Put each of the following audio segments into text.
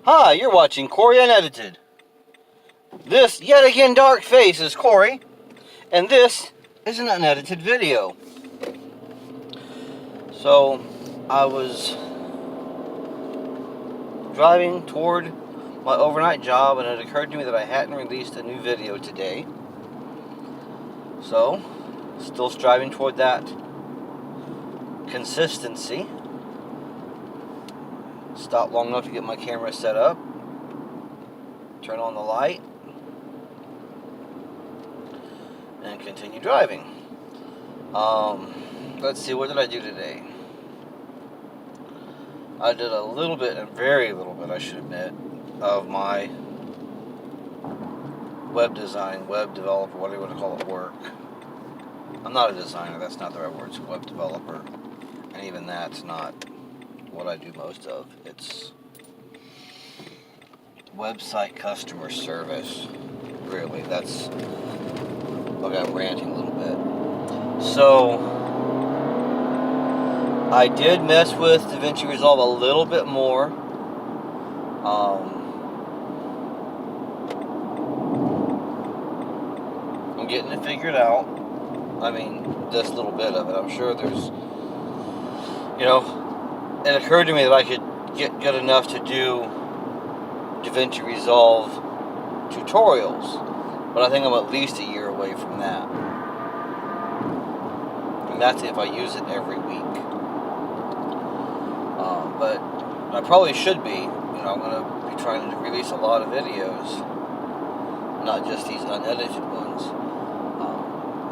Hi, you're watching Corey Unedited. This, yet again, dark face is Corey, and this is an unedited video. So, I was driving toward my overnight job, and it occurred to me that I hadn't released a new video today. So, still striving toward that consistency. Stop long enough to get my camera set up. Turn on the light. And continue driving. Let's see, what did I do today? I did a little bit, and very little bit, I should admit, of my web design, web developer, whatever you want to call it, work. I'm not a designer, that's not the right word, it's a web developer. And even that's not what I do most of. It's website customer service. Really, that's... Okay, I'm ranting a little bit. So, I did mess with DaVinci Resolve a little bit more. I'm getting it figured out. I mean, this little bit of it. I'm sure there's, it occurred to me that I could get good enough to do DaVinci Resolve tutorials. But I think I'm at least a year away from that. And that's if I use it every week. But I probably should be. I'm going to be trying to release a lot of videos. Not just these unedited ones.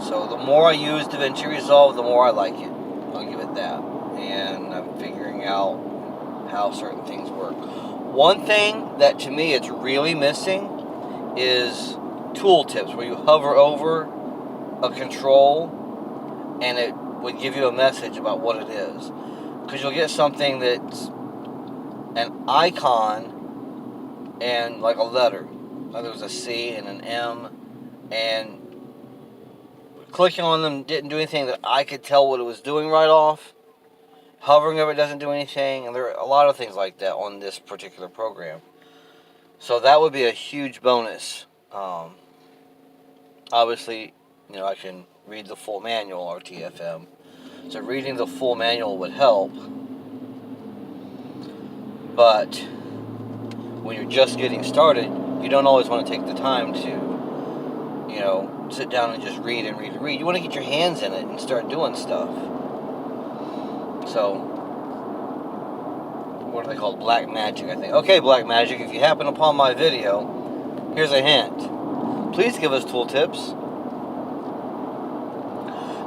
So the more I use DaVinci Resolve, the more I like it. I'll give it that. And I'm figuring out how certain things work. One thing that to me it's really missing is tooltips, where you hover over a control and it would give you a message about what it is. Because you'll get something that's an icon and like a letter. Like there was a C and an M, and clicking on them didn't do anything that I could tell what it was doing right off. Hovering over it doesn't do anything, and there are a lot of things like that on this particular program. So that would be a huge bonus. Obviously, I can read the full manual, or TFM. So reading the full manual would help. But when you're just getting started, you don't always want to take the time to, sit down and just read and read and read. You want to get your hands in it and start doing stuff. So, what are they called? Black Magic, I think. Okay, Black Magic, if you happen upon my video, here's a hint. Please give us tooltips.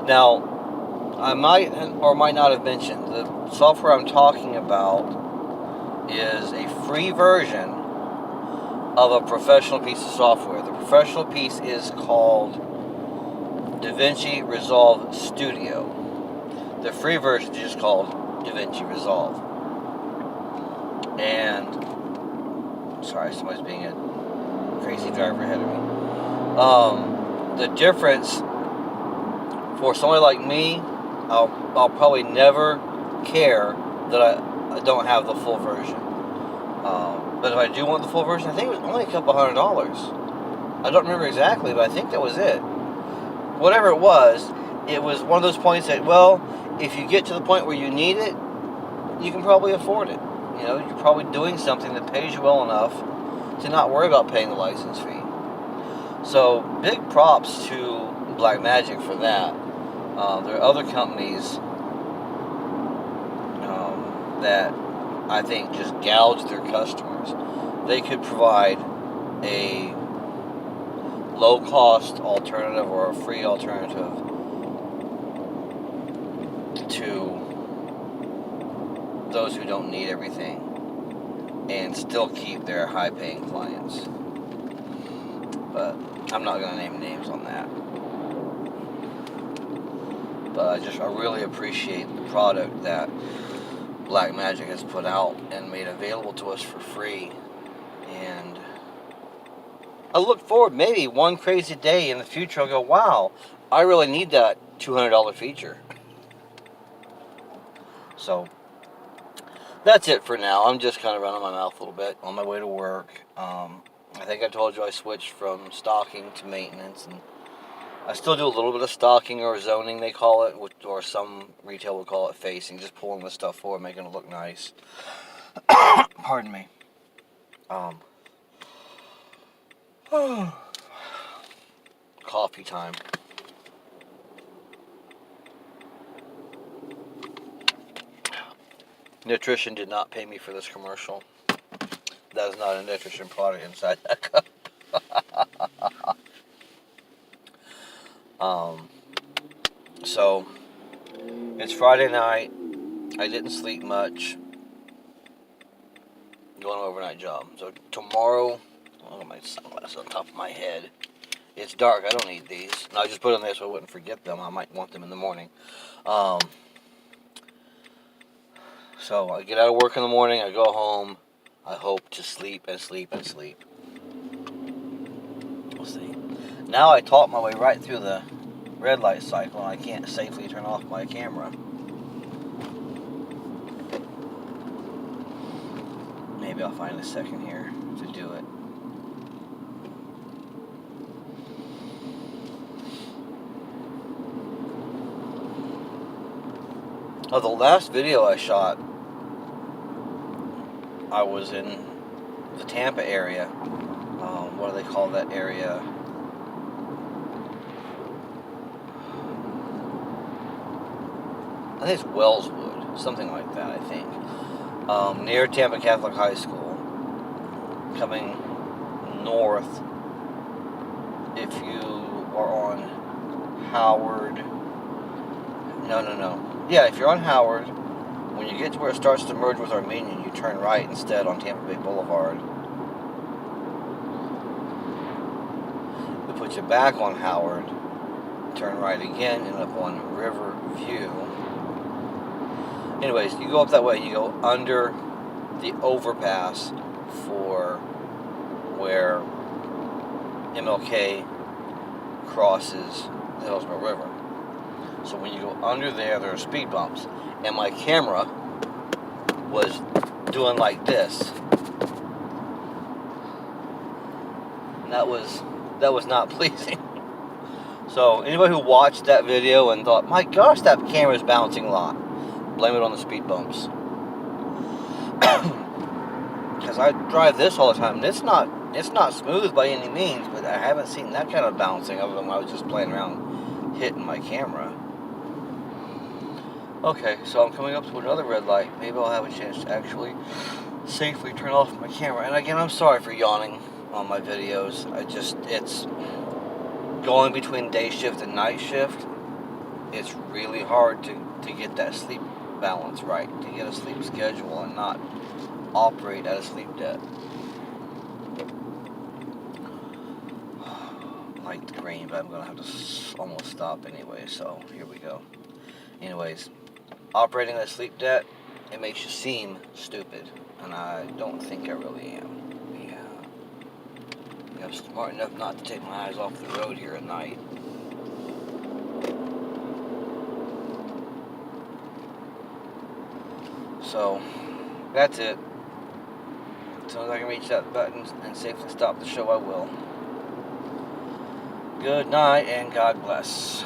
Now, I might or might not have mentioned, the software I'm talking about is a free version of a professional piece of software. The professional piece is called DaVinci Resolve Studio. The free version is just called DaVinci Resolve. And, sorry, somebody's being a crazy driver ahead of me. The difference for somebody like me, I'll probably never care that I don't have the full version. But if I do want the full version, I think it was only a couple $100. I don't remember exactly, but I think that was it. Whatever it was one of those points that, well, if you get to the point where you need it, you can probably afford it. You're probably doing something that pays you well enough to not worry about paying the license fee. So, big props to Black Magic for that. There are other companies that I think just gouge their customers. They could provide a low-cost alternative or a free alternative to those who don't need everything and still keep their high-paying clients. But I'm not going to name names on that. But I really appreciate the product that Black Magic has put out and made available to us for free. And I look forward, maybe one crazy day in the future, I'll go, wow, I really need that $200 feature. So, that's it for now. I'm just kind of running my mouth a little bit on my way to work. I think I told you I switched from stocking to maintenance, and I still do a little bit of stocking or zoning, they call it, or some retail would call it facing, just pulling the stuff forward, making it look nice. Pardon me. Coffee time. Nutrition did not pay me for this commercial. That is not a nutrition product inside that cup. So, it's Friday night. I didn't sleep much. Going an overnight job. So, tomorrow, I'll get my sunglasses on top of my head. It's dark. I don't need these. I just put them there so I wouldn't forget them. I might want them in the morning. So, I get out of work in the morning. I go home. I hope to sleep and sleep and sleep. We'll see. Now I talk my way right through the red light cycle, and I can't safely turn off my camera. Maybe I'll find a second here to do it. Oh, the last video I shot, I was in the Tampa area. What do they call that area? I think it's Wellswood, something like that, I think. Near Tampa Catholic High School. Coming north, if you are on Howard. No. Yeah, if you're on Howard, when you get to where it starts to merge with Armenian, you turn right instead on Tampa Bay Boulevard. It puts you back on Howard, turn right again, end up on River View. Anyways, you go up that way, you go under the overpass for where MLK crosses the Hillsborough River. So when you go under there are speed bumps, and my camera was doing like this. And that was not pleasing. So anybody who watched that video and thought, my gosh, that camera's bouncing a lot, blame it on the speed bumps. Because I drive this all the time, and it's not smooth by any means, but I haven't seen that kind of bouncing other than when I was just playing around hitting my camera. Okay, so I'm coming up to another red light. Maybe I'll have a chance to actually safely turn off my camera. And again, I'm sorry for yawning on my videos. It's going between day shift and night shift. It's really hard to get that sleep balance right, to get a sleep schedule and not operate at a sleep debt. I like the green, but I'm going to have to almost stop anyway, so here we go. Anyways, operating at a sleep debt, it makes you seem stupid, and I don't think I really am. I'm smart enough not to take my eyes off the road here at night. So, that's it. As soon as I can reach that button and safely stop the show, I will. Good night, and God bless.